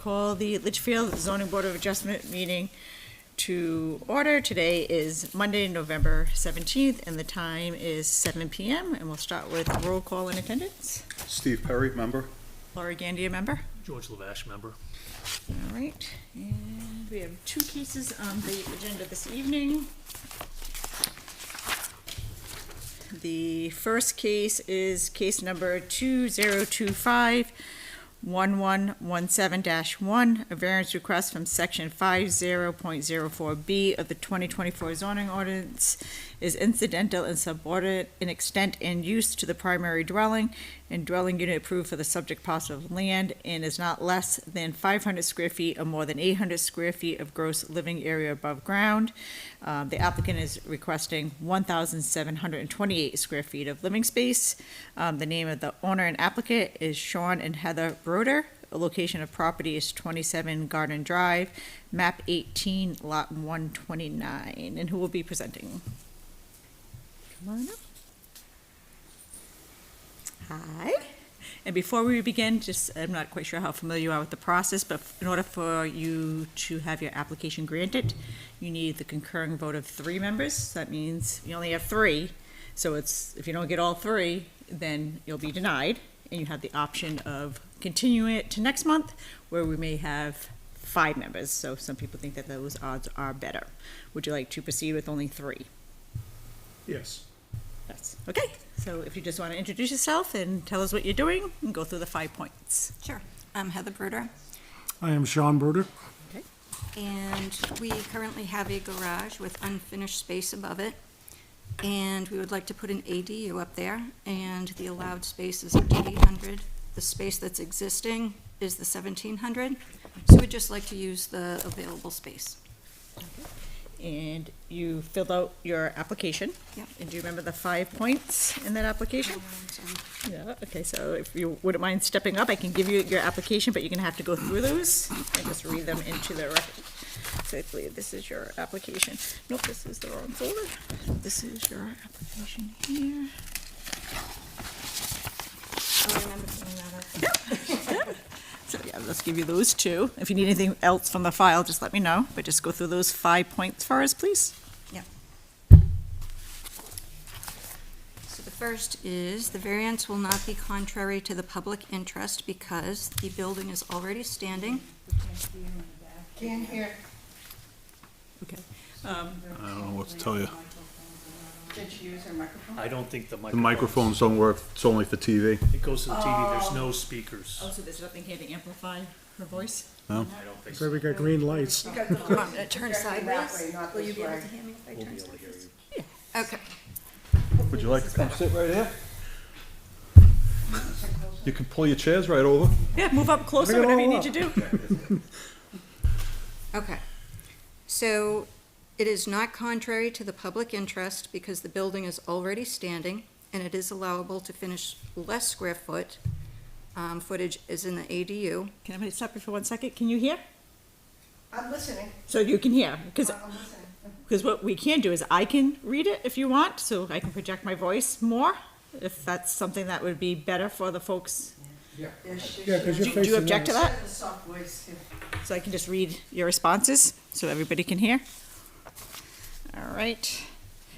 call the Litchfield Zoning Board of Adjustment meeting to order. Today is Monday, November 17th, and the time is 7 p.m. And we'll start with roll call and attendance. Steve Perry, member. Laura Gandia, member. George Lavash, member. All right, and we have two cases on the agenda this evening. The first case is case number 2025-1117-1, a variance request from section 50.04B of the 2024 zoning ordinance is incidental and subordinate in extent and use to the primary dwelling and dwelling unit approved for the subject parcel of land and is not less than 500 square feet or more than 800 square feet of gross living area above ground. The applicant is requesting 1,728 square feet of living space. The name of the owner and applicant is Sean and Heather Broder. The location of property is 27 Garden Drive, map 18, lot 129. And who will be presenting? Come on up. Hi. And before we begin, I'm not quite sure how familiar you are with the process, but in order for you to have your application granted, you need the concurring vote of 3 members. That means you only have 3. So if you don't get all 3, then you'll be denied, and you have the option of continuing it to next month, where we may have 5 members. So some people think that those odds are better. Would you like to proceed with only 3? Yes. Yes. Okay. So if you just want to introduce yourself and tell us what you're doing and go through the 5 points. Sure. I'm Heather Bruder, I am Sean Bruder. Okay. and we currently have a garage with unfinished space above it. And we would like to put an ADU up there, and the allowed space is up to 800. The space that's existing is the 1,700. So we'd just like to use the available space. And you filled out your application. Yep. And do you remember the 5 points in that application? Yeah, okay, so if you wouldn't mind stepping up, I can give you your application, but you're gonna have to go through those and just read them into the record. So I believe this is your application. Nope, this is the wrong folder. This is your application here. Oh, I remember seeing that up. So yeah, let's give you those 2. If you need anything else from the file, just let me know, but just go through those 5 points for us, please. Yep. So the first is, the variance will not be contrary to the public interest because the building is already standing. Can't hear. Okay. I don't know what to tell you. Did she use her microphone? I don't think the The microphones don't work. It's only for TV. It goes to the TV, there's no speakers. Oh, so there's nothing here to amplify her voice? No? I don't think So so. we got green lights. Come on, turn That way, sideways. not Will you this be able way. to hear me if I We'll turn be able to hear sideways? you. Okay. Would you like to come sit right here? You can pull your chairs right over. Yeah, move up closer, Bring it whatever you all need to do. Okay. So it is not contrary to the public interest because the building is already standing and it is allowable to finish less square footage is in the ADU. Can I stop you for 1 second? Can you hear? I'm listening. So you can hear, because I'm listening. what we can do is I can read it if you want, so I can project my voice more, if that's something that would be better for the folks. Yeah, because you're Do facing you object to us. that? The soft voice, too. So I can just read your responses, so everybody can hear? All right.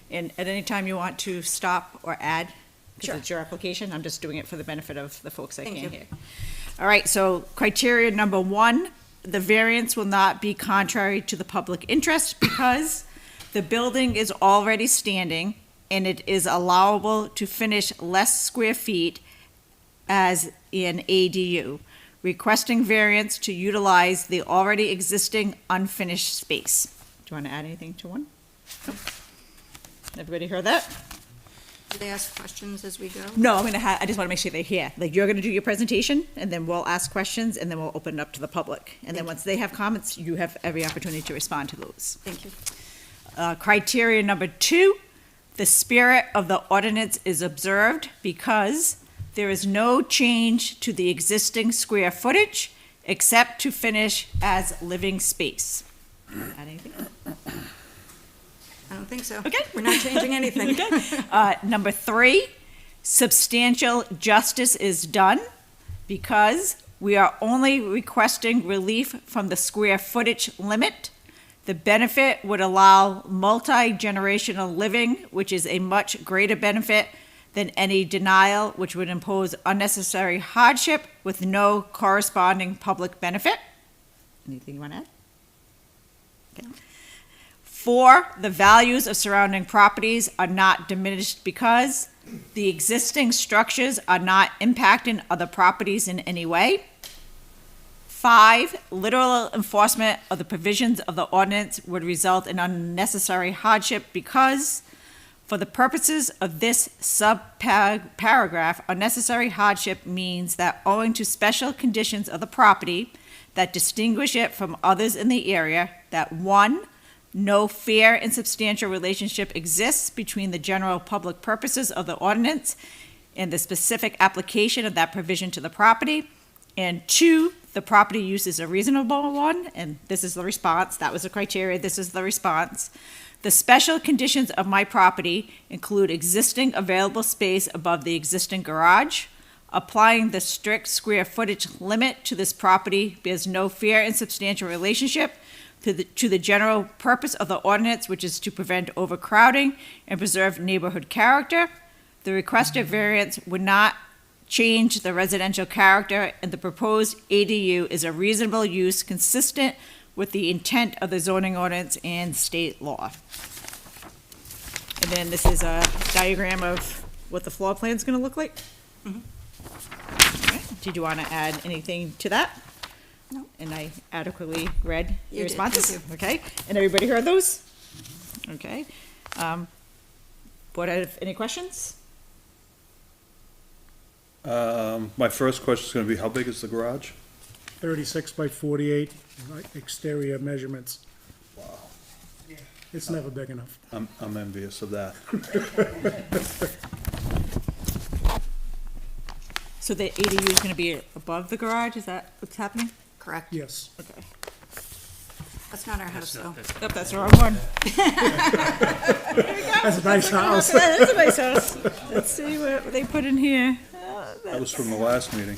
And at any time you want to stop or add, because Sure. it's your application, I'm just doing it for the benefit of the folks that Thank can't you. hear. All right, so criteria number 1, the variance will not be contrary to the public interest because the building is already standing and it is allowable to finish less square feet as in ADU, requesting variance to utilize the already existing unfinished space. Do you want to add anything to 1? Everybody heard that? Do they ask questions as we go? No, I just want to make sure they're here. Like, you're going to do your presentation, and then we'll ask questions, and then we'll open it up to the public. And then once they have comments, you have every opportunity to respond to those. Thank you. Criteria number 2, the spirit of the ordinance is observed because there is no change to the existing square footage except to finish as living space. Add anything? I don't think so. Okay. We're not changing anything. Number 3, substantial justice is done because We are only requesting relief from the square footage limit. The benefit would allow multi-generational living, which is a much greater benefit than any denial, which would impose unnecessary hardship with no corresponding public benefit. Anything you want to add? Okay. 4, the values of surrounding properties are not diminished because the existing structures are not impacting other properties in any way. 5, literal enforcement of the provisions of the ordinance would result in unnecessary hardship because, for the purposes of this sub-paragraph, unnecessary hardship means that owing to special conditions of the property that distinguish it from others in the area, that 1, no fair and substantial relationship exists between the general public purposes of the ordinance and the specific application of that provision to the property, and 2, the property use is a reasonable one, and this is the response, that was the criteria, this is the response. The special conditions of my property include existing available space above the existing garage. Applying the strict square footage limit to this property bears no fair and substantial relationship to the general purpose of the ordinance, which is to prevent overcrowding and preserve neighborhood character. The requested variance would not change the residential character, and the proposed ADU is a reasonable use consistent with the intent of the zoning ordinance and state law. And then this is a diagram of what the floor plan is going to look like. Okay. Did you want to add anything to that? No. And I adequately read You your did, responses? thank Okay, and everybody heard those? Okay. Board, have any questions? My first question is gonna be, how big is the garage? 36 by 48 exterior measurements. Wow. It's never big enough. I'm envious of that. So the ADU is gonna be above the garage, is that what's happening? Correct. Yes. Okay. That's not our house, though. Oh, that's the wrong one. That's a nice house. That's a nice house. Let's see what they put in here. That was from the last meeting.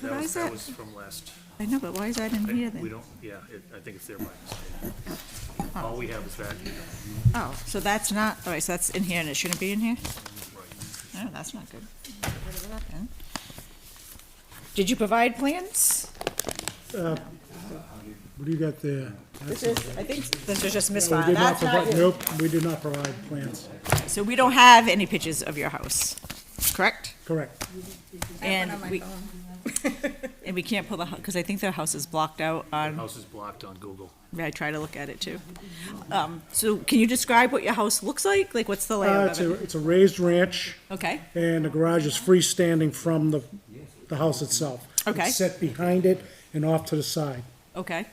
Why is That that? was from last, I know, but why is that in here we then? don't, yeah, I think it's there by mistake. All we have is that, Oh, so that's not, all right, so that's in here and it shouldn't be in here? Oh, that's not good. Get rid of that then. Did you provide plans? What do you got there? This is, I think this was just We misfiled. did not That's not provide, you. nope, we did not provide plans. So we don't have any pictures of your house, correct? Correct. And on my we, phone. and we can't pull the, because I think their house is blocked out on, house is blocked on Google. I try to look at it too. So can you describe what your house looks like? Like, what's the layout It's of a, it? it's a raised ranch, Okay, and the garage is freestanding from the house itself. Okay. It's set behind it and off to the side. okay.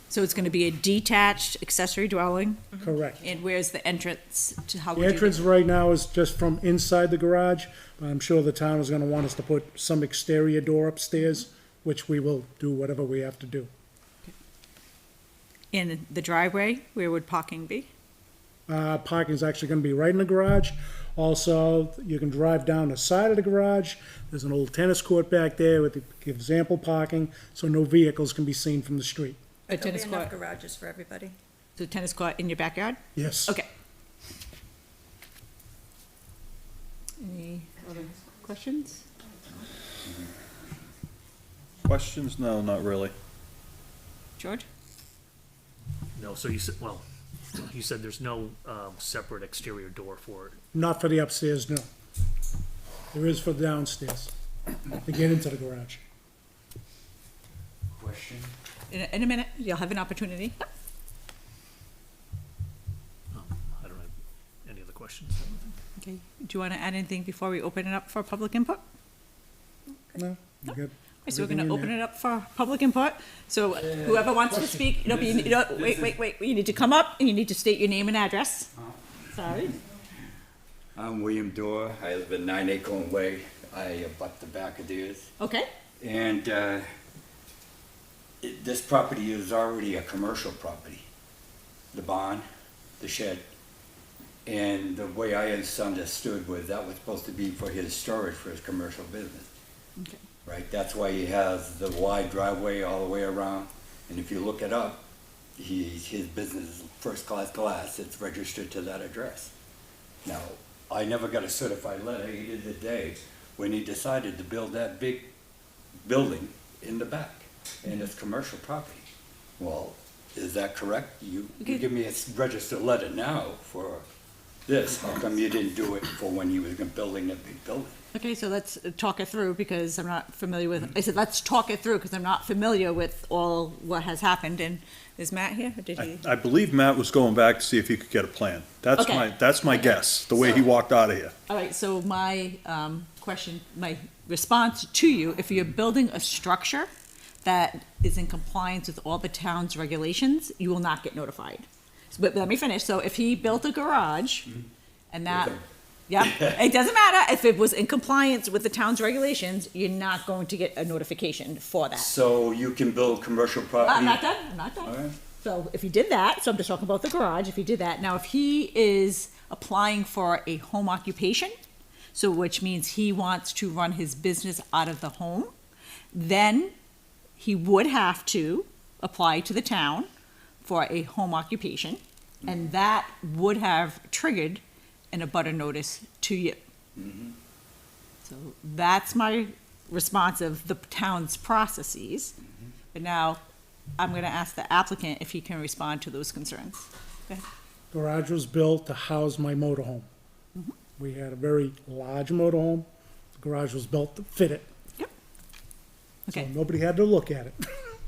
So it's gonna be a detached accessory dwelling, Correct. and where's the entrance to, how The would you? entrance right now is just from inside the garage, but I'm sure the town is gonna want us to put some exterior door upstairs, which we will do whatever we have to do. In the driveway, where would parking be? Parking's actually gonna be right in the garage. Also, you can drive down the side of the garage. There's an old tennis court back there with gives ample parking, so no vehicles can be seen from the street. A There'll tennis be enough court, garages for everybody. so tennis court in your backyard? Yes. Okay. Any other questions? Questions? No, not really. George? No, so you said, well, you said there's no, separate exterior door for it. Not for the upstairs, no. There is for downstairs, to get into the garage. Question? In a minute, you'll have an opportunity. I don't have any other questions. Okay, do you want to add anything before we open it up for public input? No? You got So we're everything gonna in open there. it up for public input. So whoever wants to speak, wait, you need to come up and you need to state your name and address. Sorry. I'm William Dorr. I live at 9 Acorn Way. I abut the back of theirs. Okay, And this property is already a commercial property. The barn, the shed. And the way I understood was that was supposed to be for his storage for his commercial business. Okay. Right, that's why he has the wide driveway all the way around. And if you look it up, his business is first-class glass, it's registered to that address. Now, I never got a certified letter, he did the day when he decided to build that big building in the back, and it's commercial property. Well, is that correct? You give me a registered letter now for this, how come you didn't do it for when you was building that big building? Okay, so let's talk it through because I'm not familiar with, I said, let's talk it through because I'm not familiar with all what has happened. And is Matt here? Or did he? I believe Matt was going back to see if he could get a plan. Okay. That's my guess, the way he walked out of here. All right, so my question, my response to you, if you're building a structure that is in compliance with all the town's regulations, you will not get notified. But let me finish. So if he built a garage and that, yeah, it doesn't matter. If it was in compliance with the town's regulations, you're not going to get a notification for that. So you can build commercial property? I'm not done, I'm not All done. right. So if he did that, so I'm just talking about the garage, if he did that, now if he is applying for a home occupation, so which means he wants to run his business out of the home, then he would have to apply to the town for a home occupation, and that would have triggered an abutter notice to you. So that's my response of the town's processes. But now, I'm gonna ask the applicant if he can respond to those concerns. Go ahead. Garage was built to house my motorhome. We had a very large motorhome. The garage was built to fit it. Yep. So Okay. nobody had to look at it.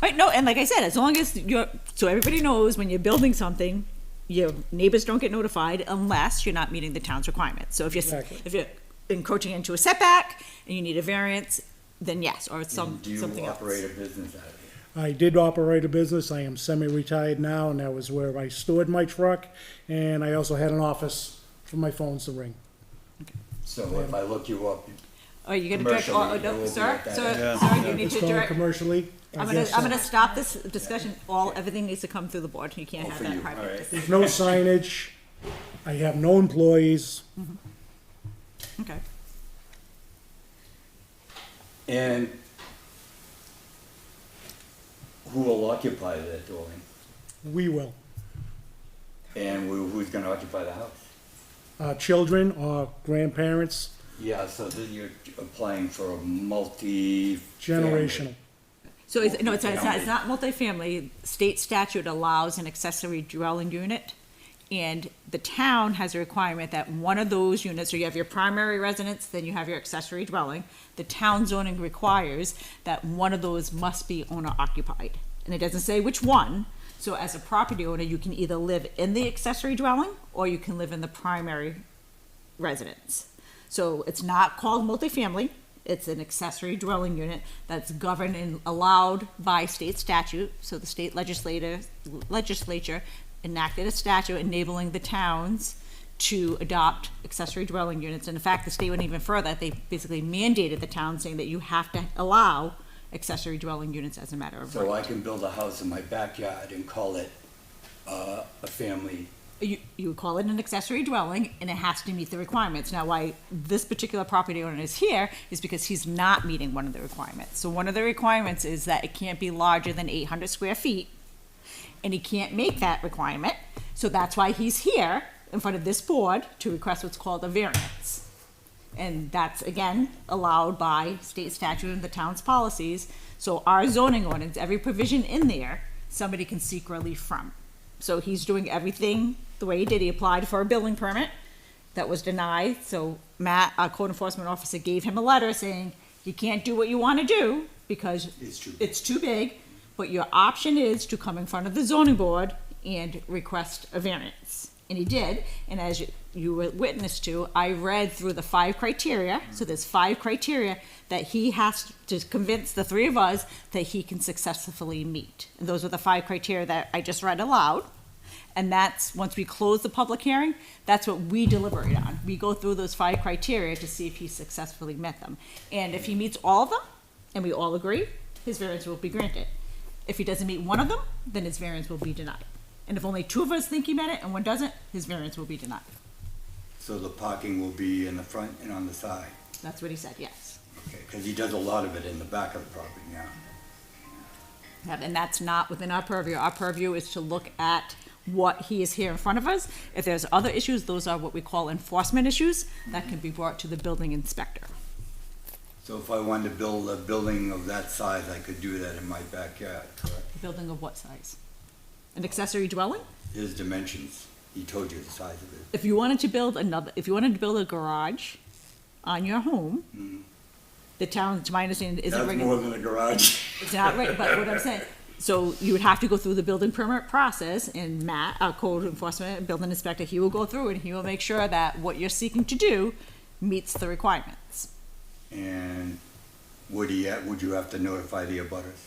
Right, no, and like I said, as long as you're, so everybody knows when you're building something, your neighbors don't get notified unless you're not meeting the town's requirements. So Exactly. if you're encroaching into a setback and you need a variance, then yes, or it's Do you something else. operate a business out of here? I did operate a business. I am semi-retired now, and that was where I stored my truck. And I also had an office for my phones to ring. So if I look you up, Are you gonna direct, Commercially, it no, will be sir, at that sir, end. sir, you If need it's to going direct, commercially, I I'm guess gonna so. stop this discussion, everything needs to come through the board, you can't Oh, have for that you, private all right. discussion. There's no signage. I have no employees. Okay. and who will occupy that dwelling? We will. And who's gonna occupy the house? Children or grandparents, Yeah, so then you're applying for a multi. generational. So it's, no, it's not multifamily. State statute allows an accessory dwelling unit. And the town has a requirement that one of those units, so you have your primary residence, then you have your accessory dwelling. The town zoning requires that one of those must be owner occupied. And it doesn't say which one. So as a property owner, you can either live in the accessory dwelling or you can live in the primary residence. So it's not called multifamily. It's an accessory dwelling unit that's governed and allowed by state statute. So the state legislature enacted a statute enabling the towns to adopt accessory dwelling units. And in fact, the state went even further. They basically mandated the town saying that you have to allow accessory dwelling units as a matter of So I right. can build a house in my backyard and call it, a family. You would call it an accessory dwelling, and it has to meet the requirements. Now, why this particular property owner is here is because he's not meeting one of the requirements. So one of the requirements is that it can't be larger than 800 square feet, and he can't make that requirement. So that's why he's here in front of this board to request what's called a variance. And that's, again, allowed by state statute and the town's policies. So our zoning ordinance, every provision in there, somebody can seek relief from. So he's doing everything the way he did. He applied for a building permit that was denied. So Matt, our code enforcement officer, gave him a letter saying, you can't do what you want to do because it's too big, but your option is to come in front of the zoning board and request a variance. And he did, and as you were witness to, I read through the 5 criteria. So there's 5 criteria that he has to convince the 3 of us that he can successfully meet. And those are the 5 criteria that I just read aloud. And that's, once we close the public hearing, that's what we deliberate on. We go through those 5 criteria to see if he successfully met them. And if he meets all of them, and we all agree, his variance will be granted. If he doesn't meet one of them, then his variance will be denied. And if only 2 of us think he met it and 1 doesn't, his variance will be denied. So the parking will be in the front and on the side? That's what he said, yes. Okay, because he does a lot of it in the back of the property now. And that's not within our purview. Our purview is to look at what he is here in front of us. If there's other issues, those are what we call enforcement issues that can be brought to the building inspector. So if I wanted to build a building of that size, I could do that in my backyard, correct? Building of what size? An accessory dwelling? His dimensions, he told you the size of it. If you wanted to build a garage on your home, the town, to my understanding, isn't That's regulated. more than a garage. It's not right, but what I'm saying, so you would have to go through the building permit process, and Matt, our code enforcement and building inspector, he will go through and he will make sure that what you're seeking to do meets the requirements. And would you have to notify the abutters?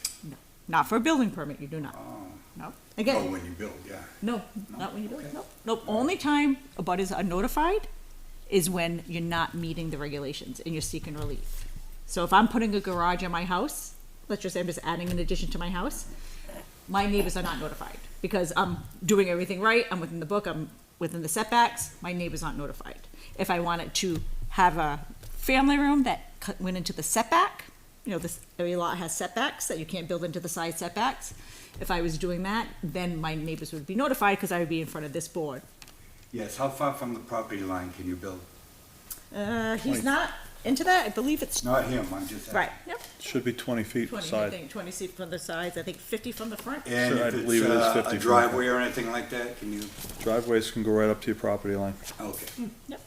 Not for a building permit, you do not. Oh, No. oh, Again, when you build, yeah. no, not when you do it, no. Nope, only time abutters are notified is when you're not meeting the regulations and you're seeking relief. So if I'm putting a garage on my house, let's just say I'm just adding an addition to my house, my neighbors are not notified because I'm doing everything right, I'm within the book, I'm within the setbacks, my neighbors aren't notified. If I wanted to have a family room that went into the setback, you know, this, every lot has setbacks that you can't build into the side setbacks. If I was doing that, then my neighbors would be notified because I would be in front of this board. Yes, how far from the property line can you build? He's not into that, I believe it's, Not him, I'm just asking. right, yep, Should be 20 feet 20, I side. think, 20 feet from the sides, I think 50 from the front. And Sure, I if believe it's it is 50 a feet. driveway or anything like that, can you, Driveways can go right up to your property line. okay. Yep.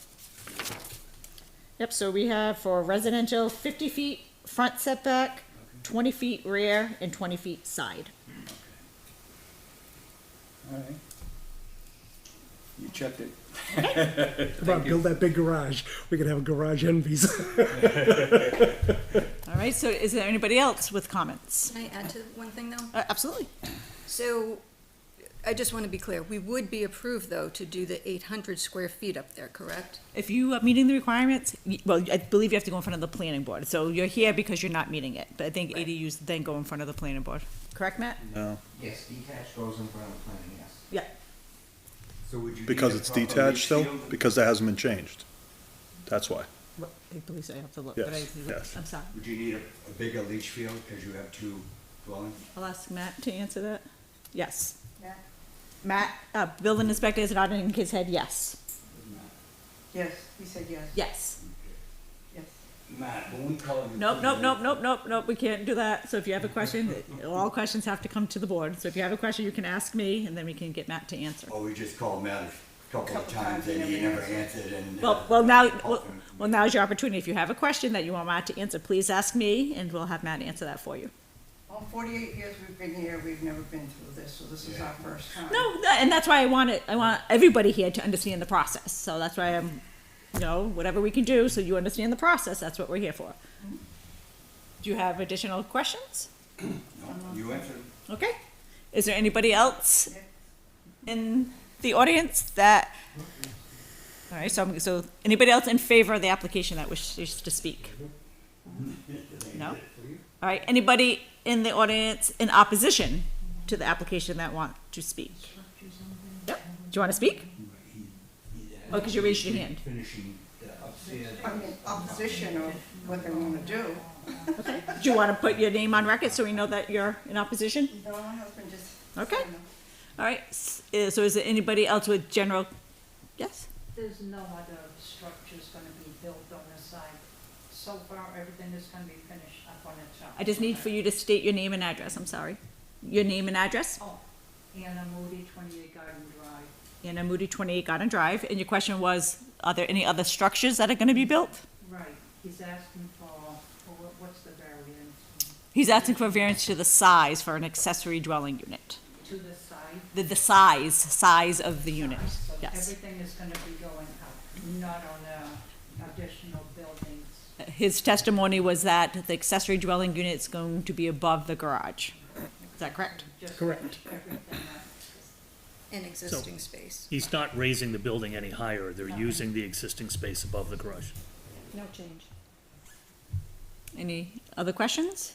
Yep, so we have for residential, 50 feet front setback, 20 feet rear, and 20 feet side. All right. You checked it. About build that big garage. We could have a garage envies. All right, so is there anybody else with comments? Can I add to one thing, though? Absolutely. So, I just want to be clear, we would be approved, though, to do the 800 square feet up there, correct? If you are meeting the requirements, well, I believe you have to go in front of the planning board. So you're here because you're not meeting it, but I think ADUs then go in front of the planning board. Correct, Matt? No, Yes, detached goes in front of the planning, yes. Yeah. So would you because need a it's proper detached leach still, field? because that hasn't been changed. That's why. I believe so, I have to look, but Yes, yes. I'm sorry. Would you need a bigger leach field because you have two dwellings? I'll ask Matt to answer that. Yes. Yeah. Matt, building inspector is nodding his head, yes. Yes, he said yes. Yes. Yes. Matt, when we call you. Nope, we can't do that. So if you have a question, all questions have to come to the board. So if you have a question, you can ask me, and then we can get Matt to answer. Or we just called Matt a couple of Couple times times, and he he never never answered and. Well, now's your opportunity. If you have a question that you want Matt to answer, please ask me, and we'll have Matt answer that for you. Well, 48 years we've been here, we've never been through this, so this is our first time. No, and that's why I want everybody here to understand the process. So that's why I'm, whatever we can do so you understand the process, that's what we're here for. Do you have additional questions? No, you answered. Okay. Is there anybody else in the audience that, all right, so anybody else in favor of the application that wishes to speak? No? All right, anybody in the audience in opposition to the application that want to speak? Yep. Do you want to speak? Oh, because you raised your hand. Finishing the upstairs. I'm in opposition of what they want to do. Okay. Do you want to put your name on record so we know that you're in opposition? No, my husband just. Okay. All right, so is there anybody else with general, yes? There's no other structures gonna be built on the side. So far, everything is gonna be finished up on the top. I just need for you to state your name and address, I'm sorry. Your name and address? Oh, Anna Moody, 28 Garden Drive. Anna Moody, 28 Garden Drive, and your question was, are there any other structures that are gonna be built? Right, he's asking for what's the variance? He's asking for a variance to the size for an accessory dwelling unit. To the side? The size of the unit, So yes. everything is gonna be going out, not on additional buildings. His testimony was that the accessory dwelling unit is going to be above the garage. Is that correct? Just Correct. everything else. In existing space. He's not raising the building any higher, they're using the existing space above the garage. No change. Any other questions?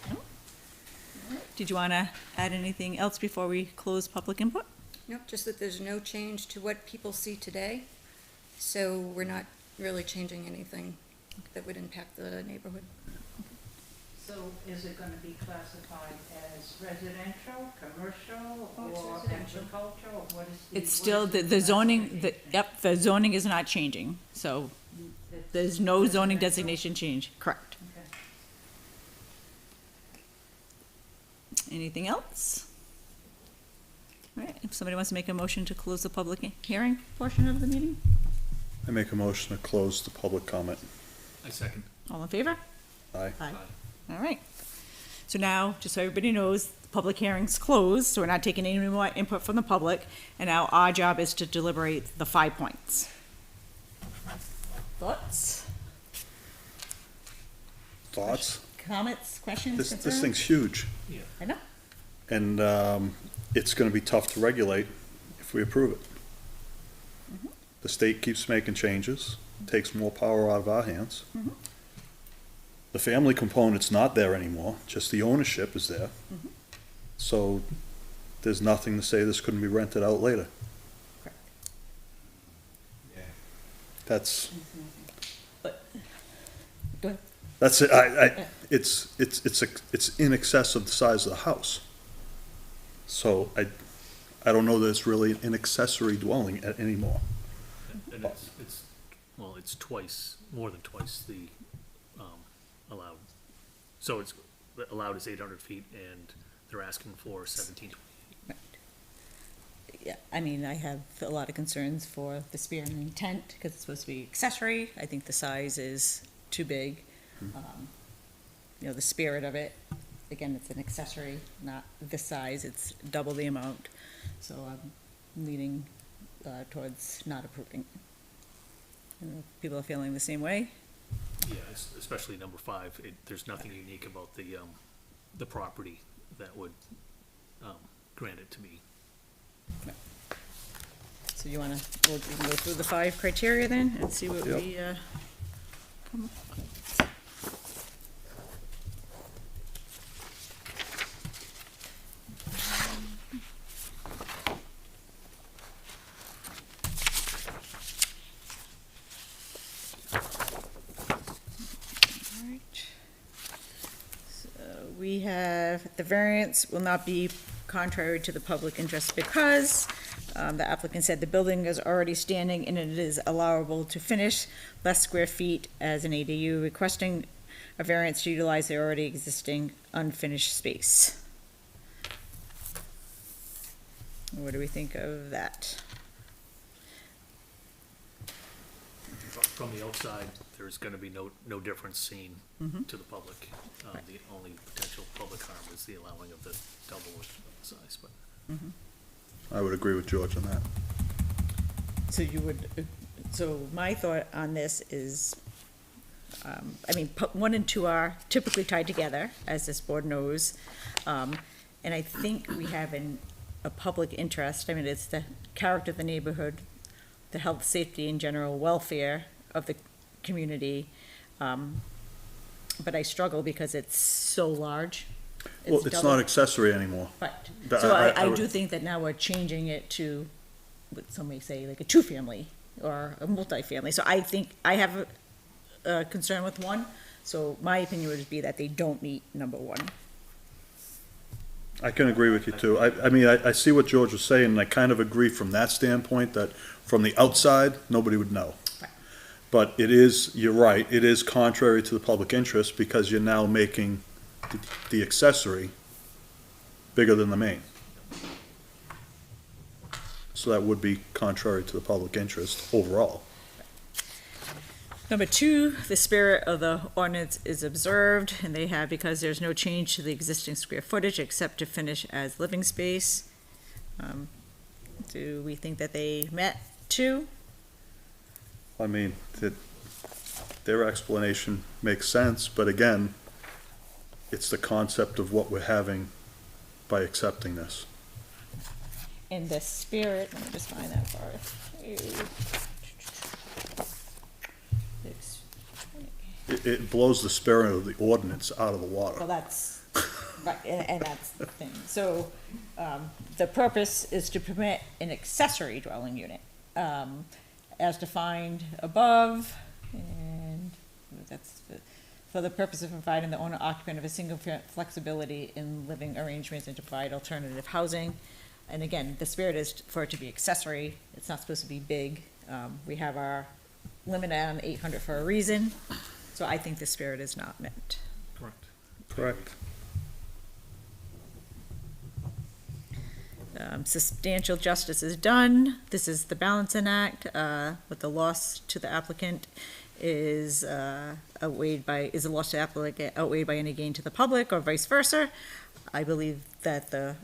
No? All right. Did you want to add anything else before we close public input? No, just that there's no change to what people see today. So we're not really changing anything that would impact the neighborhood. So is it gonna be classified as residential, commercial, Oh, it's or residential. agricultural, or what is the? It's what still, is the zoning, classification? yep, the zoning is not changing, so It's there's no zoning residential? designation change, correct. Okay. Anything else? All right, if somebody wants to make a motion to close the public hearing portion of the meeting, I make a motion to close the public comment. I second. all in favor? Aye. Aye. All right. So now, just so everybody knows, the public hearing's closed, so we're not taking any more input from the public, and now our job is to deliberate the 5 points. Thoughts, Thoughts? comments, questions, This concerns? thing's huge, I know. and it's gonna be tough to regulate if we approve it. The state keeps making changes, takes more power out of our hands. The family component's not there anymore, just the ownership is there. So there's nothing to say this couldn't be rented out later. Yeah. That's, Go ahead. that's it, it's in excess of the size of the house. So I don't know that it's really an accessory dwelling anymore. And it's, well, it's twice, more than twice the, allowed. So it's, allowed is 800 feet and they're asking for 1720. Yeah, I mean, I have a lot of concerns for the spirit and intent, because it's supposed to be accessory. I think the size is too big. You know, the spirit of it, again, it's an accessory, not this size, it's double the amount. So I'm leaning towards not approving. I don't know if people are feeling the same way. Yeah, especially number 5, there's nothing unique about the property that would, grant it to be. So you wanna, we can go through the 5 criteria then, and see what Yep. we, come up with. Alright. So we have, the variance will not be contrary to the public interest because the applicant said the building is already standing and it is allowable to finish less square feet as an ADU, requesting a variance to utilize the already existing unfinished space. What do we think of that? From the outside, there's gonna be no difference seen to the public. The only potential public harm is the allowing of the double of the size, but. I would agree with George on that. So you would, so my thought on this is, I mean, 1 and 2 are typically tied together, as this board knows. And I think we have a public interest, I mean, it's the character of the neighborhood, the health, safety, and general welfare of the community. But I struggle because it's so large. Well, it's double- not accessory anymore. Right, But so I I would- do think that now we're changing it to, what some may say, like a 2-family or a multifamily. So I think, I have a concern with 1, so my opinion would be that they don't meet number 1. I can agree with you too. I mean, I see what George was saying, and I kind of agree from that standpoint, that from the outside, nobody would know. Right. But it is, you're right, it is contrary to the public interest, because you're now making the accessory bigger than the main. So that would be contrary to the public interest overall. Number 2, the spirit of the ordinance is observed, and they have, because there's no change to the existing square footage except to finish as living space. Do we think that they met 2? I mean, their explanation makes sense, but again, it's the concept of what we're having by accepting this. In the spirit, let me just find that for you. It blows the spirit of the ordinance out of the Well, water. that's, right, and that's the thing. So, the purpose is to permit an accessory dwelling unit. as defined above, and that's for the purpose of providing the owner occupant of a single flexibility in living arrangements and to provide alternative housing. And again, the spirit is for it to be accessory, it's not supposed to be big. We have our limit on 800 for a reason, so I think the spirit is not met. Correct. Correct. Substantial justice is done. This is the balancing act, with the loss to the applicant is outweighed by, is the loss to applicant outweighed by any gain to the public or vice versa. I believe that the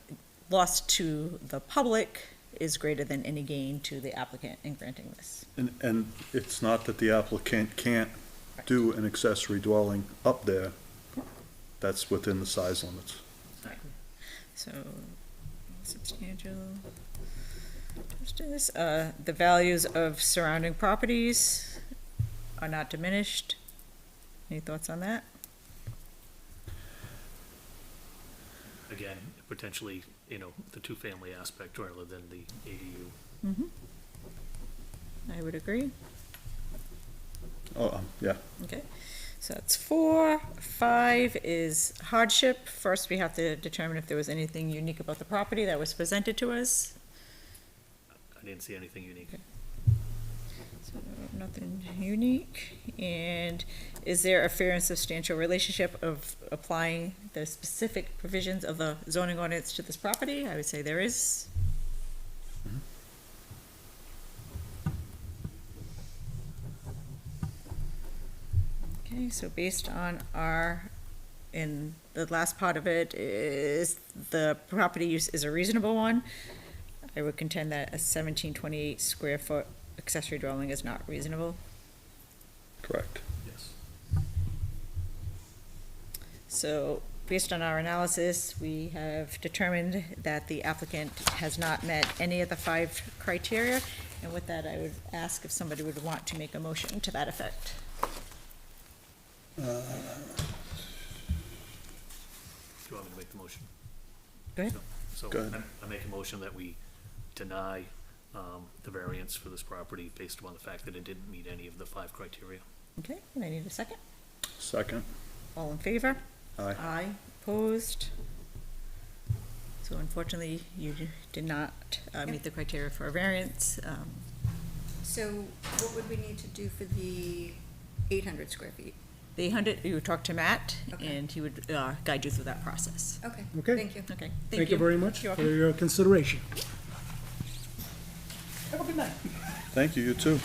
loss to the public is greater than any gain to the applicant in granting this. And it's not that the applicant can't do an accessory dwelling up there. That's within the size limits. So, substantial justice, the values of surrounding properties are not diminished. Any thoughts on that? Again, potentially, the two-family aspect rather than the ADU. I would agree. Oh, yeah. Okay, so that's 4. 5 is hardship. First, we have to determine if there was anything unique about the property that was presented to us. I didn't see anything unique. So nothing unique. And is there a fair and substantial relationship of applying the specific provisions of the zoning ordinance to this property? I would say there is. Okay, so based on in the last part of it, is the property use is a reasonable one. I would contend that a 1728 square foot accessory dwelling is not reasonable. Correct. Yes. So, based on our analysis, we have determined that the applicant has not met any of the 5 criteria. And with that, I would ask if somebody would want to make a motion to that effect. Do you want me to make the motion? Go ahead. So Go ahead. I make a motion that we deny the variance for this property based upon the fact that it didn't meet any of the 5 criteria. Okay, and I need a second. Second. All in favor? Aye. Aye. Opposed? So unfortunately, you did not meet the criteria for a variance. So what would we need to do for the 800 square feet? The 800, you would talk to Matt, Okay. and he would guide you through that process. Okay, Okay. thank you. Okay, Thank you very much You're for welcome. your consideration. Have a good night. Thank you, you too.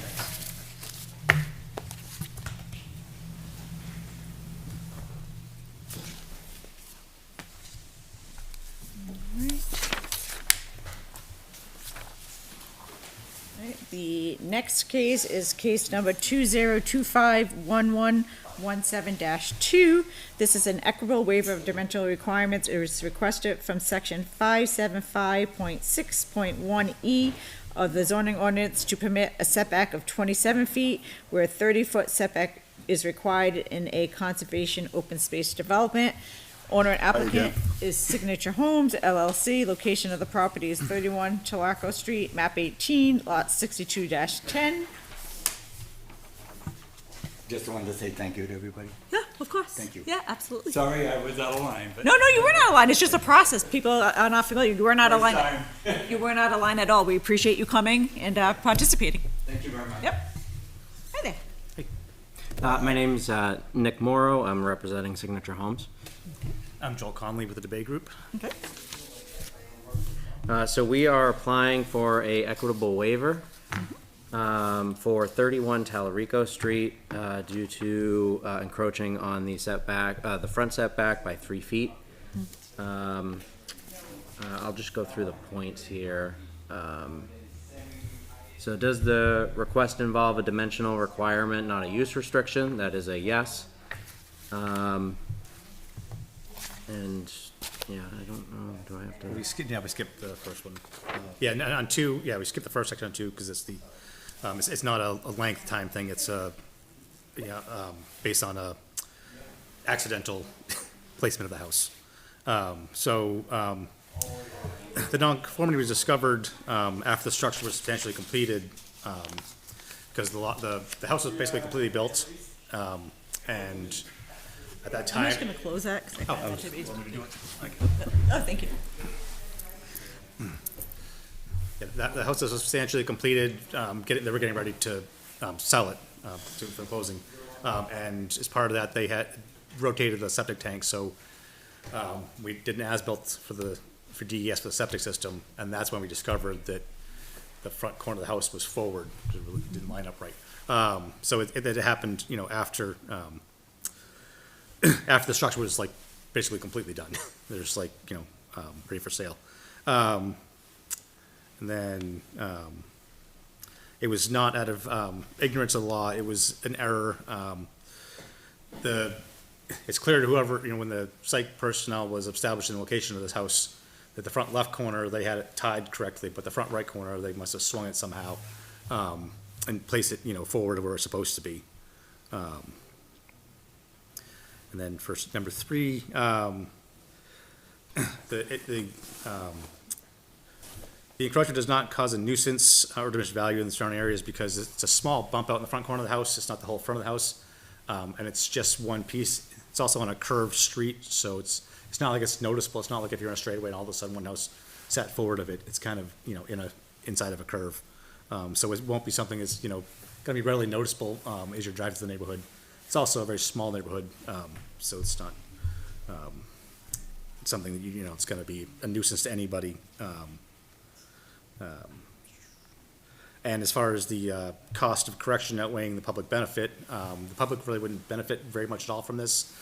Right, the next case is case number 20251117-2. This is an equitable waiver of dimensional requirements. It was requested from section 575.6.1E of the zoning ordinance to permit a setback of 27 feet where a 30-foot setback is required in a conservation open space development. Owner and applicant is Signature Homes LLC. Location of the property is 31 Chalaco Street, map 18, lot 62-10. Just wanted to say thank you to everybody. Yeah, of course. Thank you. Yeah, absolutely. Sorry I was out of line, but. No, you were not aligned. It's just a process. People are not familiar. You were not aligned. You were not aligned at all. We appreciate you coming and participating. Thank you very much. Yep. Hi there. My name's Nick Morrow. I'm representing Signature Homes. I'm Joel Conley with the Debate Group. Okay. So we are applying for a equitable waiver for 31 Talarico Street due to encroaching on the setback, the front setback by 3 feet. I'll just go through the points here. So does the request involve a dimensional requirement, not a use restriction? That is a yes. And, yeah, I don't know, do I have to? We skipped the first one. Yeah, and on 2, yeah, we skipped the first section on 2 because it's the, it's not a length time thing, it's based on a accidental placement of the house. The nonconformity was discovered after the structure was substantially completed because the house was basically completely built, and at that I'm time. just gonna close that, 'cause I Oh, found I that to be. was- Oh, thank you. Yeah, the house was substantially completed, they were getting ready to, sell it, for closing. And as part of that, they had rotated the septic tank, so, we did an as-built for DES for the septic system, and that's when we discovered that the front corner of the house was forward, it really didn't line up right. So it happened, you know, after, after the structure was like basically completely done. They're just like, you know, ready for sale. And then, it was not out of, ignorance of the law, it was an error. It's clear to whoever, you know, when the site personnel was establishing the location of this house, that the front left corner, they had it tied correctly, but the front right corner, they must have swung it somehow, and placed it, you know, forward to where it's supposed to be. And then for number 3, the encroachment does not cause a nuisance or diminish value in the surrounding areas because it's a small bump out in the front corner of the house. It's not the whole front of the house. And it's just one piece. It's also on a curved street, so it's not like it's noticeable. It's not like if you're on a straightaway and all of a sudden one house sat forward of it. It's kind of, you know, inside of a curve. So it won't be something that's, you know, gonna be readily noticeable, as you're driving through the neighborhood. It's also a very small neighborhood, so it's not, something that you know, it's gonna be a nuisance to anybody. And as far as the cost of correction outweighing the public benefit, the public really wouldn't benefit very much at all from this.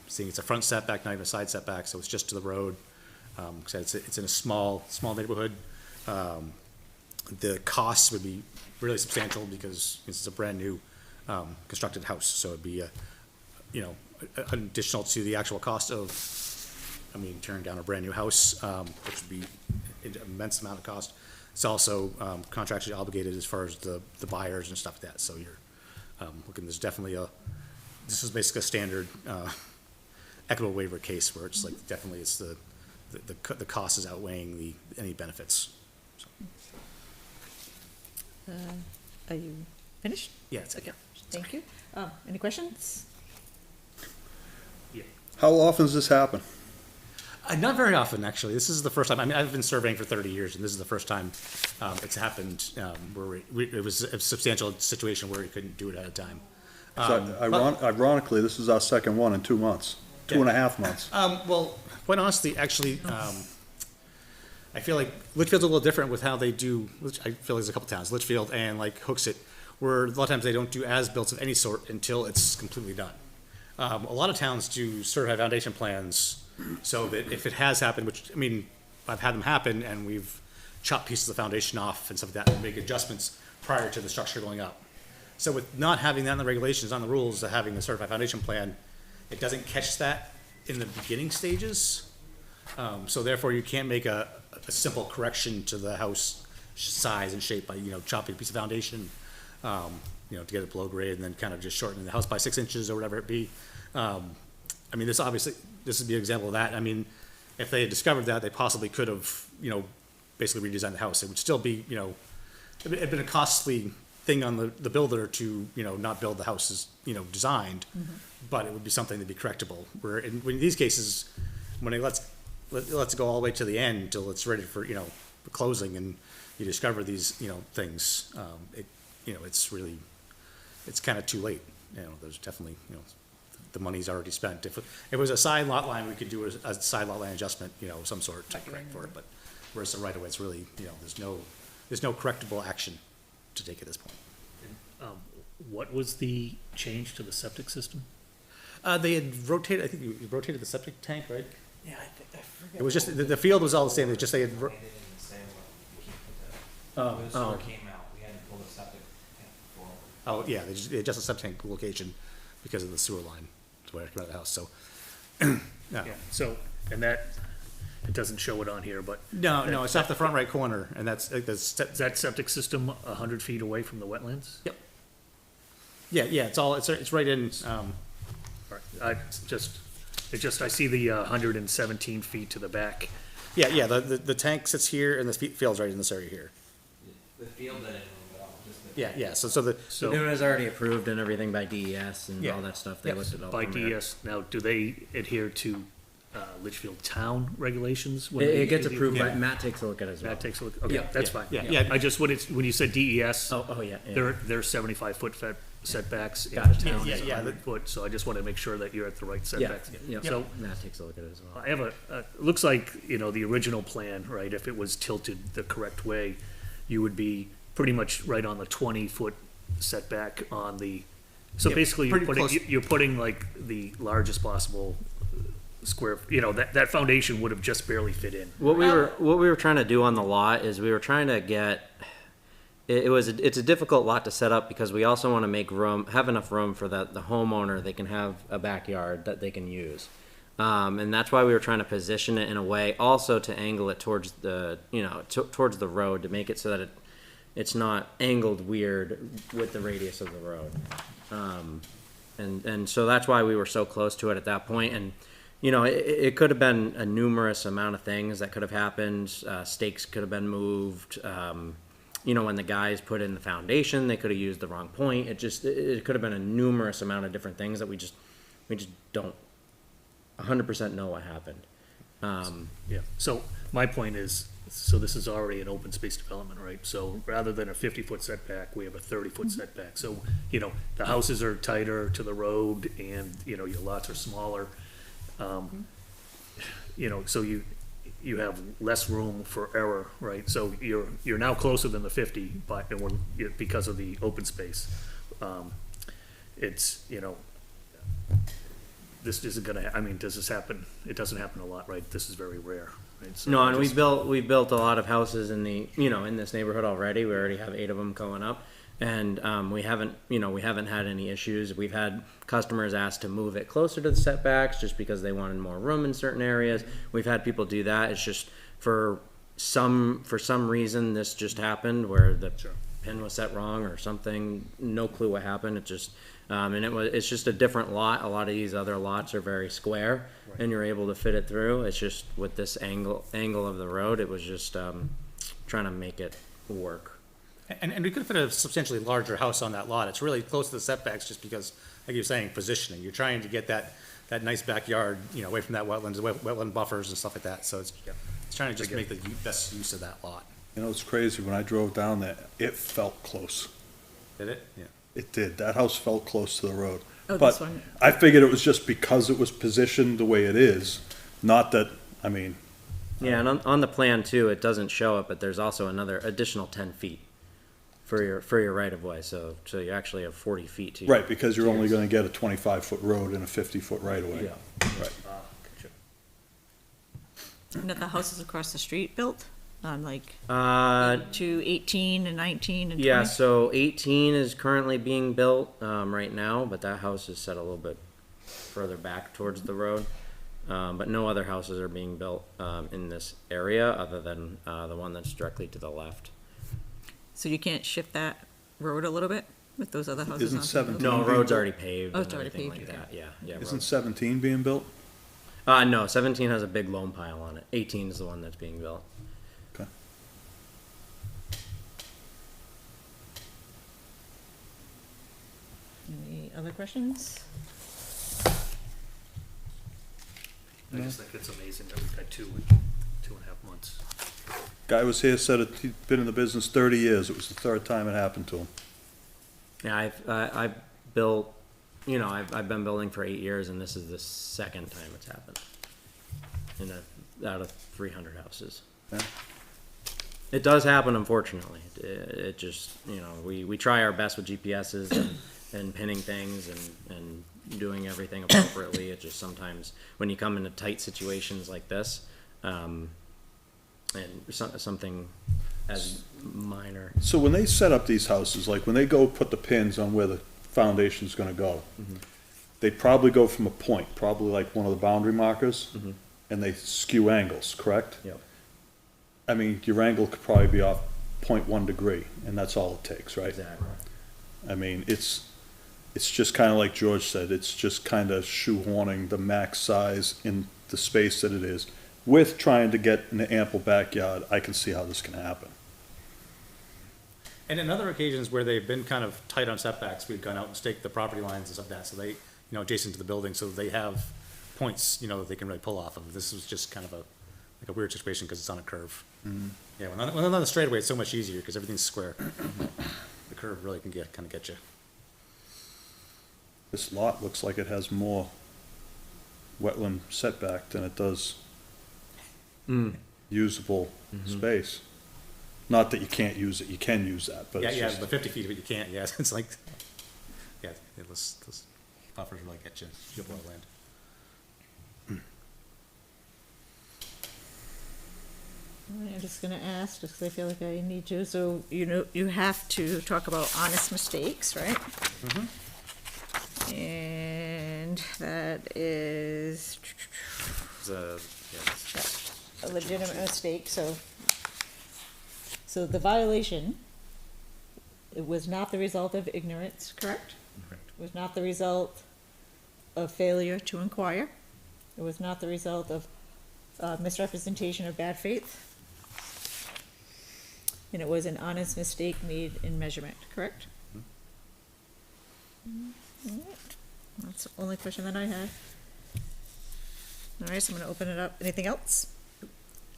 Seeing it's a front setback, not even a side setback, so it's just to the road. So it's in a small neighborhood. The costs would be really substantial because it's a brand-new constructed house, so it'd be, you know, additional to the actual cost of, I mean, tearing down a brand-new house, which would be an immense amount of cost. It's also contractually obligated as far as the buyers and stuff like that, so you're looking, there's definitely this is basically a standard equitable waiver case where it's like, definitely it's the cost is outweighing any benefits. Are you finished? Yeah, it's Okay, thank you. Any questions? How often does this happen? Not very often, actually. This is the first time. I mean, I've been surveying for 30 years, and this is the first time it's happened where it was a substantial situation where we couldn't do it at a time. Ironically, this is our second one in 2 months, 2.5 months. Well, quite honestly, actually, I feel like Litchfield's a little different with how they do. I feel like there's a couple towns, Litchfield and like Hooksett, where a lot of times they don't do as-built of any sort until it's completely done. A lot of towns do certified foundation plans, so that if it has happened, which, I mean, I've had them happen, and we've chopped pieces of foundation off and stuff like that, and make adjustments prior to the structure going up. So with not having that in the regulations, on the rules of having a certified foundation plan, it doesn't catch that in the beginning stages. So therefore, you can't make a simple correction to the house size and shape by, you know, chopping a piece of foundation, you know, to get it below grade, and then kind of just shortening the house by 6 inches or whatever it be. I mean, this would be an example of that. I mean, if they had discovered that, they possibly could have, you know, basically redesigned the house. It would still be, you know, it'd been a costly thing on the builder to, you know, not build the house as, you know, designed, but it would be something that'd be correctable. Where in these cases, when it lets it go all the way to the end till it's ready for, you know, the closing, and you discover these, you know, things, you know, it's kind of too late. You know, there's definitely, you know, the money's already spent. If it was a side lot line, we could do a side lot line adjustment, you know, of some sort to correct for it, but whereas the right of way, it's really, you know, there's no correctable action to take at this point. What was the change to the septic system? They had rotated, I think you rotated the septic tank, right? Yeah, I forget. It was just, the field was all the same, it's just they had, Landed in the same way. We can't put Oh, when the oh. sewer came out, we had to pull the septic tank forward. oh, yeah, they adjusted the septic tank location because of the sewer line, to where it came out of the house, so. Yeah, so, and that, it doesn't show it on here, but. No, it's off the front right corner, and that's, Is that septic system 100 feet away from the wetlands? Yep. Yeah, it's right in, Right, I I see the 117 feet to the back. the tank sits here, and the field's right in this area here. The field didn't move at all, just the yeah, so the, So It was already approved and everything by DES and Yeah. all that stuff. They Yep. looked at all. by from there. DES, now, do they adhere to Litchfield Town regulations? when It, they it gets do the- approved, Yeah. but Matt takes a look at it as well. Matt takes a look, okay, Yeah, that's yeah, fine. yeah. I just, when you said DES, Oh, yeah. Yeah. they're 75-foot setbacks, and the Gotcha. town Yeah, is yeah, 100 foot, so I just want to make sure that you're at the right Yeah, setbacks. yeah. So, Matt takes a look at it as well. I have looks like, the original plan, right, if it was tilted the correct way, you would be pretty much right on the 20-foot setback on the, so Yeah, basically, pretty close. you're putting like the largest possible square, that foundation would have just barely fit in. What we were trying to do on the lot is we were trying to get it's a difficult lot to set up because we also want to make room, have enough room for the homeowner. They can have a backyard that they can use. And that's why we were trying to position it in a way also to angle it towards the, towards the road to make it so that it's not angled weird with the radius of the road. And so that's why we were so close to it at that point. And, it could have been a numerous amount of things that could have happened. Stakes could have been moved. When the guys put in the foundation, they could have used the wrong point. It could have been a numerous amount of different things that we just don't 100% know what happened. Yeah, so my point is, so this is already an open space development, right? So rather than a 50-foot setback, we have a 30-foot setback. So, the houses are tighter to the road and, your lots are smaller. So you have less room for error, right? So you're now closer than the 50, but, because of the open space. It's, this isn't gonna, does this happen? It doesn't happen a lot, right? This is very rare, right? So No, and just- we built a lot of houses in the in this neighborhood already. We already have 8 of them going up, and we haven't had any issues. We've had customers ask to move it closer to the setbacks just because they wanted more room in certain areas. We've had people do that. It's just for some reason this just happened where the pin was set wrong or something. No clue what happened. It just it's just a different lot. A lot of these other lots are very square, and you're able to fit it through. It's just with this angle of the road, it was just trying to make it work. and we could have put a substantially larger house on that lot. It's really close to the setbacks just because, like you're saying, positioning. You're trying to get that nice backyard, away from that wetland buffers and stuff like that. So it's trying to just make the best use of that lot. It's crazy, when I drove down there, it felt close. Did it? Yeah. It did. That house felt close to the road. Oh, this But one. I figured it was just because it was positioned the way it is, not that, Yeah, and on the plan too, it doesn't show it, but there's also another additional 10 feet for your right of way. So you actually have 40 feet to right, because you're only gonna get a 25-foot road and a 50-foot right-of-way. Yeah. Right. And the houses across the street built on like Uh, to 18 and 19 and 20? yeah, so 18 is currently being built right now, but that house is set a little bit further back towards the road. But no other houses are being built in this area other than the one that's directly to the left. So you can't shift that road a little bit with those other houses? Isn't on top of 17 it? No, being road's built? already paved Oh, and it's already everything paved, like that. Yeah. Isn't road. 17 being built? No, 17 has a big loam pile on it. 18 is the one that's being built. Okay. Any other questions? I just think it's amazing that we've had 2.5 months. Guy was here, said he'd been in the business 30 years. It was the third time it happened to him. Yeah, I've built, I've been building for 8 years, and this is the second time it's happened. Out of 300 houses. Yeah. It does happen, unfortunately. It just, we try our best with GPSs and pinning things and doing everything appropriately. It just sometimes, when you come into tight situations like this, and something as minor. So when they set up these houses, like when they go put the pins on where the foundation's gonna go, they'd probably go from a point, probably like one of the boundary markers, and they skew angles, correct? Yep. Your angle could probably be off 0.1 degree, and that's all it takes, right? Exactly. It's just kinda like George said, it's just kinda shoehorning the max size in the space that it is. With trying to get an ample backyard, I can see how this can happen. And in other occasions where they've been kind of tight on setbacks, we've gone out and staked the property lines and stuff like that, so they, adjacent to the building, so they have points, that they can really pull off of. This was just kind of like a weird situation because it's on a curve. Yeah, when on the straightaway, it's so much easier because everything's square. The curve really can kind of get you. This lot looks like it has more wetland setback than it does usable space. Not that you can't use it, you can use that, but Yeah, it's yeah, just, but 50 feet, but you can't, yeah, it's like, yeah, those buffers really get you, you have a lot of land. I'm just gonna ask, just 'cause I feel like I need to, so, you have to talk about honest mistakes, right? And that is It's a, yeah, it's- a legitimate mistake, so the violation, it was not the result of ignorance, correct? Correct. It was not the result of failure to inquire. It was not the result of misrepresentation or bad faith. And it was an honest mistake made in measurement, correct? Alright. That's the only question that I had. Alright, so I'm gonna open it up. Anything else?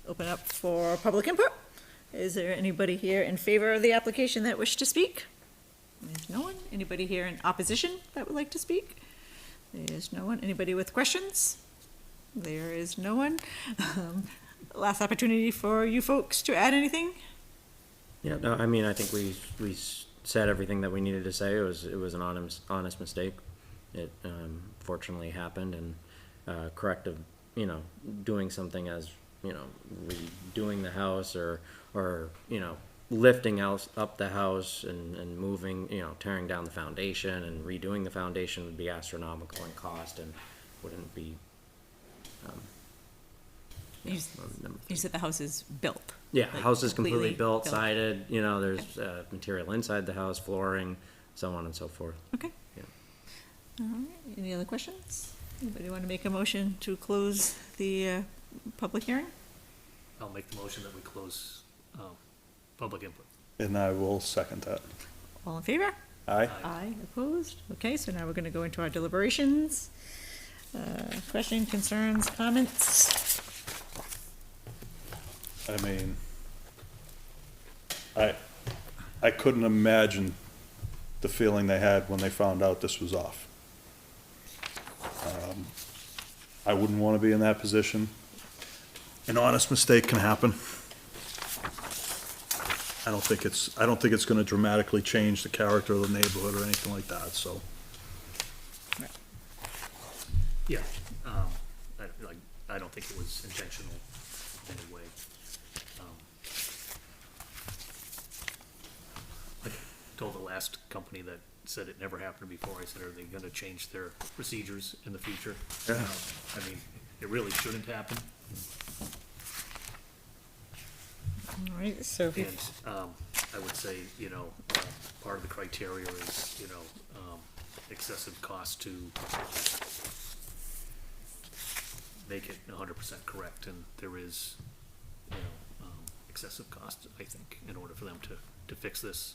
Open up for public input. Is there anybody here in favor of the application that wish to speak? There's no one. Anybody here in opposition that would like to speak? There's no one. Anybody with questions? There is no one. Last opportunity for you folks to add anything? yeah, no, I mean, I think we said everything that we needed to say. It was an honest mistake. It, fortunately happened, and, corrective, doing something as, redoing the house or, lifting up the house and moving, tearing down the foundation and redoing the foundation would be astronomical in cost and wouldn't be, You said the house is built. yeah, Like, house is completely completely built, built. sided, there's, material inside the house, flooring, so on and so forth. Okay. Yeah. All right, any other questions? Anybody want to make a motion to close the public hearing? I'll make the motion that we close, public input. and I will second that. All in favor? Aye? Aye, opposed? Okay, so now we're going to go into our deliberations. Question, concerns, comments? I mean, I couldn't imagine the feeling they had when they found out this was off. I wouldn't want to be in that position. An honest mistake can happen. I don't think it's gonna dramatically change the character of the neighborhood or anything like that, so. Yeah, I don't think it was intentional in any way. I told the last company that said it never happened before, I said, are they gonna change their procedures in the future? Yeah. I mean, it really shouldn't happen, All right, so if you, and, I would say, part of the criteria is, excessive cost to make it 100% correct, and there is, excessive cost, I think, in order for them to fix this.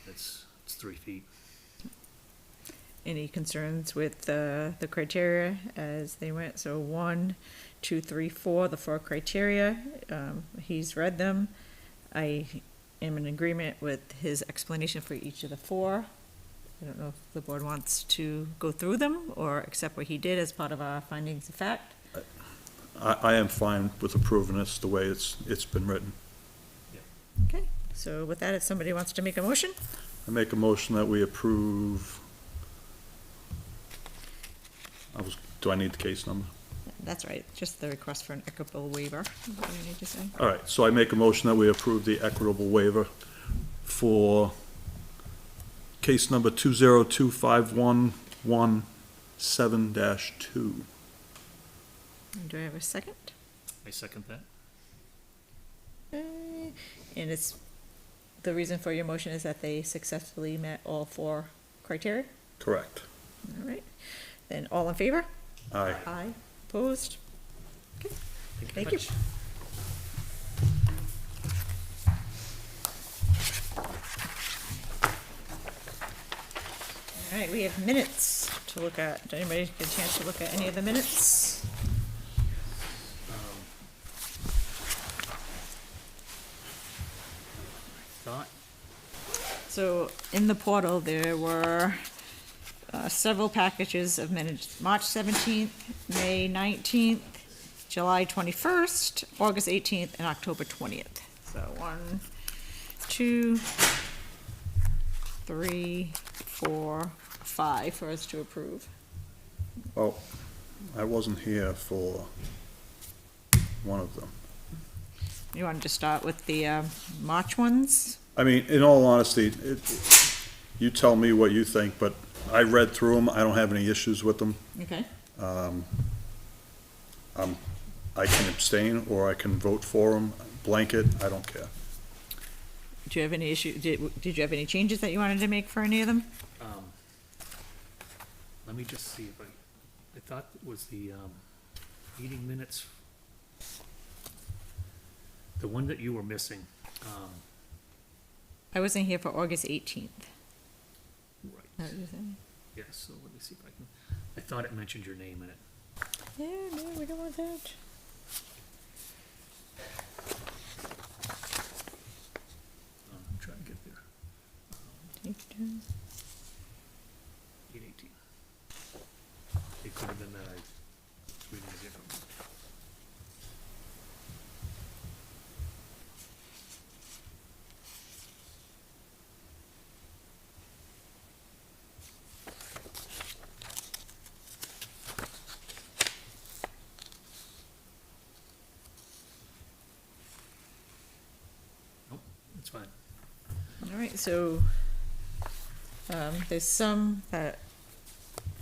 It's 3 feet. any concerns with the criteria as they went? So 1, 2, 3, 4, the 4 criteria. He's read them. I am in agreement with his explanation for each of the 4. I don't know if the board wants to go through them or accept what he did as part of our findings of fact. I am fine with approving this the way it's been written. Okay, so with that, if somebody wants to make a motion, I make a motion that we approve. Do I need the case number? that's right, just the request for an equitable waiver, is what you need to say. All right, so I make a motion that we approve the equitable waiver for case number 2025117-2. Do I have a second? I second that. And it's, the reason for your motion is that they successfully met all 4 criteria? Correct. All right, then all in favor? Aye. Aye. Opposed? Okay, thank you. All right, we have minutes to look at. Did anybody get a chance to look at any of the minutes? Thought, So in the portal, there were several packages of minutes, March 17th, May 19th, July 21st, August 18th, and October 20th. So 1, 2, 3, 4, 5 for us to approve. Oh, I wasn't here for one of them. You wanted to start with the March ones? I mean, in all honesty, you tell me what you think, but I read through them. I don't have any issues with them. Okay. I can abstain or I can vote for them, blanket, I don't care. Do you have any issue, did you have any changes that you wanted to make for any of them? let me just see if I thought it was the, meeting minutes. The one that you were missing, I wasn't here for August 18th. right, Is that what you're saying? yes, so let me see if I can, I thought it mentioned your name in it. Yeah, no, we don't want that. I'm trying to get there. Take turn. 818. It could have been that I was reading a different one. Nope, it's fine. All right, so, there's some that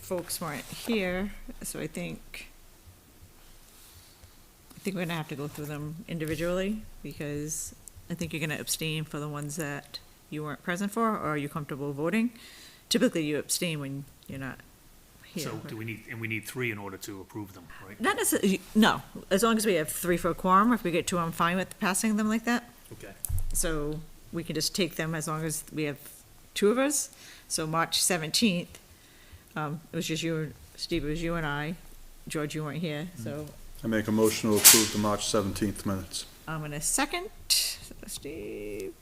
folks weren't here, so I think we're gonna have to go through them individually, because I think you're gonna abstain for the ones that you weren't present for, or are you comfortable voting? Typically, you abstain when you're not here. So do we need, and we need 3 in order to approve them, right? Not necessarily, no, as long as we have 3 for a quorum, if we get 2, I'm fine with passing them like that. Okay. So we can just take them as long as we have 2 of us. So March 17th, it was just you, Steve, it was you and I. George, you weren't here, so I make a motion to approve the March 17th minutes. I'm gonna second. So Steve,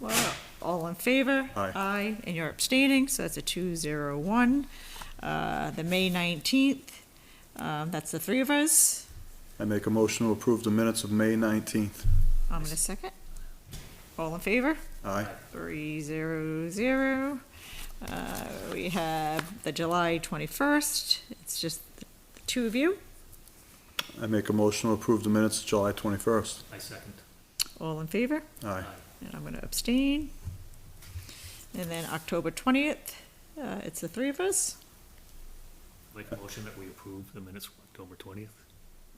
well, all in favor? Aye. Aye, and you're abstaining, so that's a 2-0-1. The May 19th, that's the 3 of us. I make a motion to approve the minutes of May 19th. I'm gonna second. All in favor? Aye. 3-0-0. We have the July 21st, it's just the 2 of you. I make a motion to approve the minutes of July 21st. I second. All in favor? Aye. And I'm gonna abstain. And then October 20th, it's the 3 of us. Make a motion that we approve the minutes from October 20th.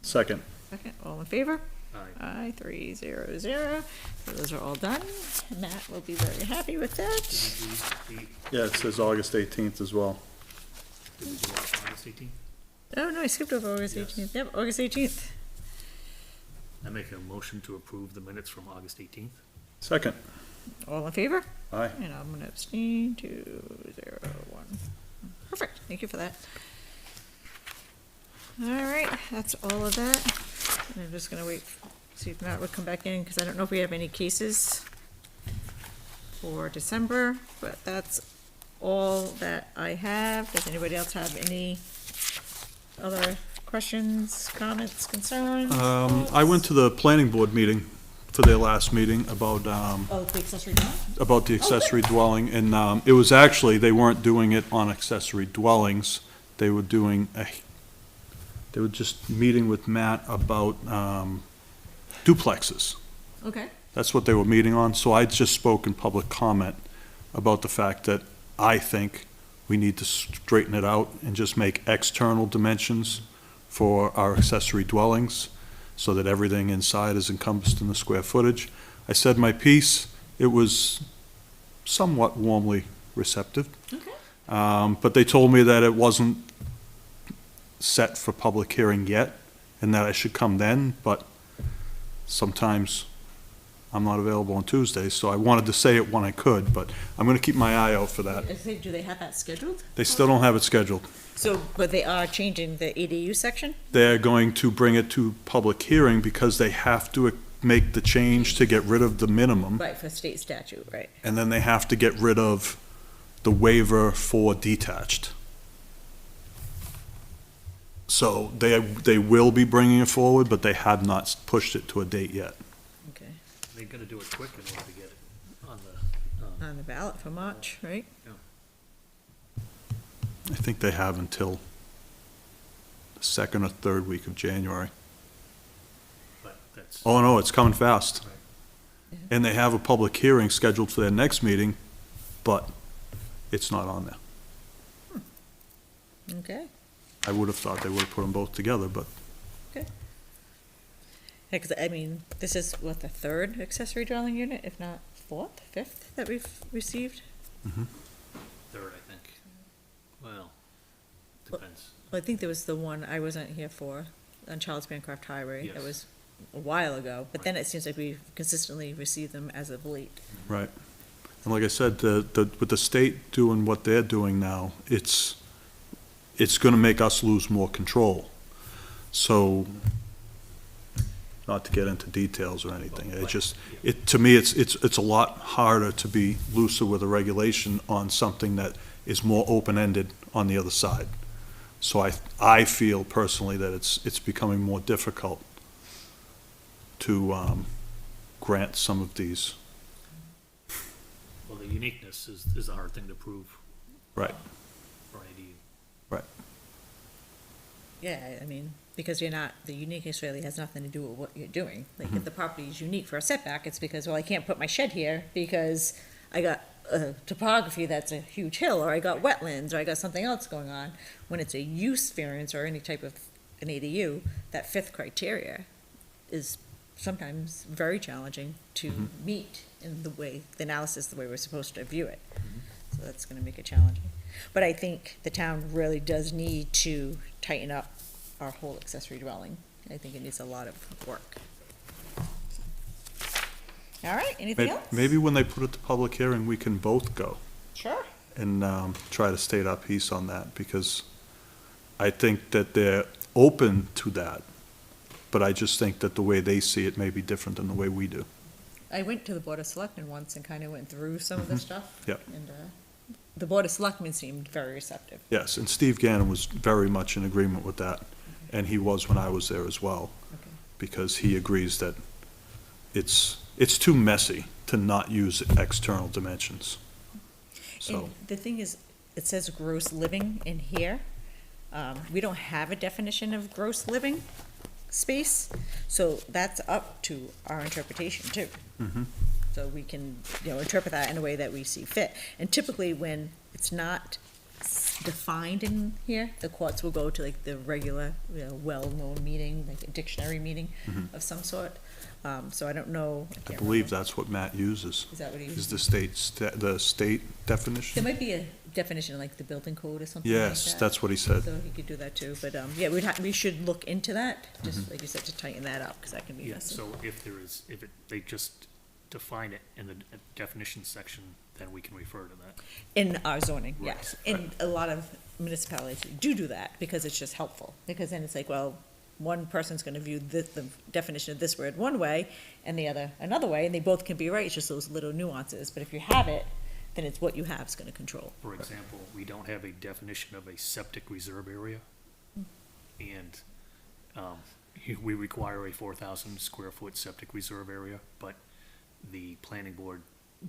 Second. Second, all in favor? Aye. Aye, 3-0-0. So those are all done. Matt will be very happy with Did that. we do Yeah, it says August 18th as well. did we do August 18th? Oh, no, I skipped over August Yes. 18th. Yep, August 18th. I make a motion to approve the minutes from August 18th. Second. All in favor? Aye. And I'm gonna abstain, 2-0-1. Perfect, thank you for that. All right, that's all of that. And I'm just gonna wait, see if Matt would come back in, because I don't know if we have any cases for December, but that's all that I have. Does anybody else have any other questions, comments, concerns? I went to the planning board meeting for their last meeting about, Oh, the accessory dwelling? about the accessory dwelling, and, it was actually, they weren't doing it on accessory dwellings. They were doing they were just meeting with Matt about, duplexes. Okay. That's what they were meeting on, so I just spoke in public comment about the fact that I think we need to straighten it out and just make external dimensions for our accessory dwellings, so that everything inside is encompassed in the square footage. I said my piece, it was somewhat warmly receptive. Okay. But they told me that it wasn't set for public hearing yet, and that I should come then, but sometimes I'm not available on Tuesdays, so I wanted to say it when I could, but I'm gonna keep my eye out for that. Do they have that scheduled? They still don't have it scheduled. So, but they are changing the ADU section? They're going to bring it to public hearing because they have to make the change to get rid of the minimum, Right, for state statute, right. and then they have to get rid of the waiver for detached. So they will be bringing it forward, but they have not pushed it to a date yet. Okay. They gotta do it quick in order to get it on the, On the ballot for March, right? I think they have until the second or third week of January. but that's. Oh, no, it's coming fast. Right. And they have a public hearing scheduled for their next meeting, but it's not on there. Okay. I would have thought they would have put them both together, but Yeah, because, I mean, this is what, the third accessory dwelling unit, if not fourth, fifth, that we've received? Third, I think. Well, depends. Well, I think there was the one I wasn't here for, on Charles Bancroft Highway. That Yes. was a while ago, but then it seems like we've consistently received them as of late. right. And like I said, with the state doing what they're doing now, it's gonna make us lose more control. So, not to get into details or anything, to me, it's a lot harder to be looser with a regulation on something that is more open-ended on the other side. So I feel personally that it's becoming more difficult to, grant some of these. Well, the uniqueness is a hard thing to prove. Right. For ADU. Yeah, I mean, because you're not, the uniqueness really has nothing to do with what you're doing. Like, if the property is unique for a setback, it's because, well, I can't put my shed here because I got a topography that's a huge hill, or I got wetlands, or I got something else going on. When it's a use variance or any type of an ADU, that fifth criteria is sometimes very challenging to meet in the way, the analysis, the way we're supposed to view it. So that's gonna make it challenging. But I think the town really does need to tighten up our whole accessory dwelling. I think it needs a lot of work. All right, anything else? Maybe when they put it to public hearing, we can both go Sure. and try to state our piece on that, because I think that they're open to that, but I just think that the way they see it may be different than the way we do. I went to the Board of Selectmen once and kind of went through some of the stuff. Yep. And the Board of Selectmen seemed very receptive. Yes, and Steve Gannon was very much in agreement with that, and he was when I was there as well, Okay. because he agrees that it's too messy to not use external dimensions. So, And the thing is, it says gross living in here. We don't have a definition of gross living space, so that's up to our interpretation too. So we can, interpret that in a way that we see fit. And typically, when it's not defined in here, the courts will go to like the regular, well-known meeting, like a dictionary meeting of some sort. So I don't know. I can't believe remember. that's what Matt uses, Is that what he is uses? the state There definition. might be a definition like the building code or something like that. Yes, that's what he said. So he could do that too, but, yeah, we should look into that, just like you said, to tighten that up, because that can be Yeah, messy. so they just define it in the definition section, then we can refer to that. In our zoning, Right, yes. And a lot of municipalities do that, because it's just helpful, because then it's like, well, one person's gonna view the definition of this word one way, and the other another way, and they both can be right, it's just those little nuances, but if you have it, then it's what you have is gonna control. For example, we don't have a definition of a septic reserve area. And, we require a 4,000 square foot septic reserve area, but the planning board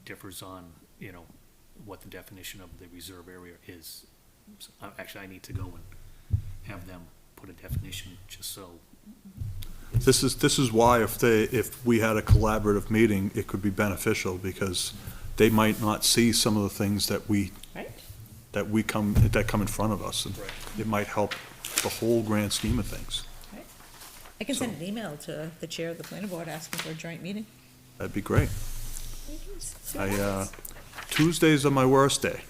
differs on, what the definition of the reserve area is. So, actually, I need to go and have them put a definition, just so. This is why if we had a collaborative meeting, it could be beneficial, because they might not see some of the things that Right. that come in front of us, and Right. it might help the whole grand scheme of things. I can send an email to the chair of the planning board asking for a joint meeting. That'd be great. Tuesdays are my worst day.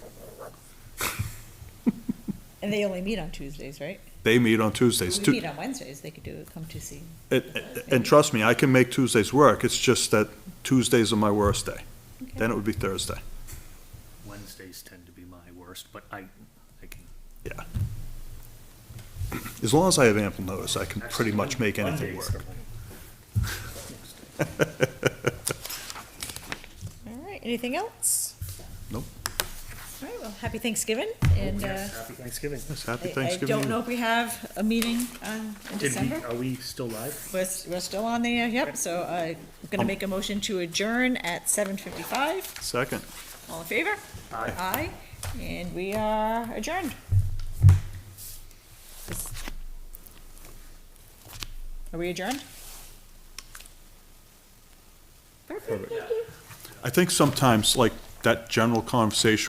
And they only meet on Tuesdays, right? They meet on Tuesdays. We meet on Wednesdays, they could come to see. And trust me, I can make Tuesdays work. It's just that Tuesdays are my worst day. Then it would be Thursday. Wednesdays tend to be my worst, but I can. Yeah. As long as I have ample notice, I can pretty much make anything Mondays work. are All right, anything else? Nope. All right, well, happy Thanksgiving, and, Happy Thanksgiving. Yes, happy I Thanksgiving. don't know if we have a meeting in December. Are we still live? We're still on the, yep, so I'm gonna make a motion to adjourn at 7:55. Second. All in favor? Aye. Aye, and we are adjourned. Are we adjourned? Perfect. I think sometimes, like, that general conversation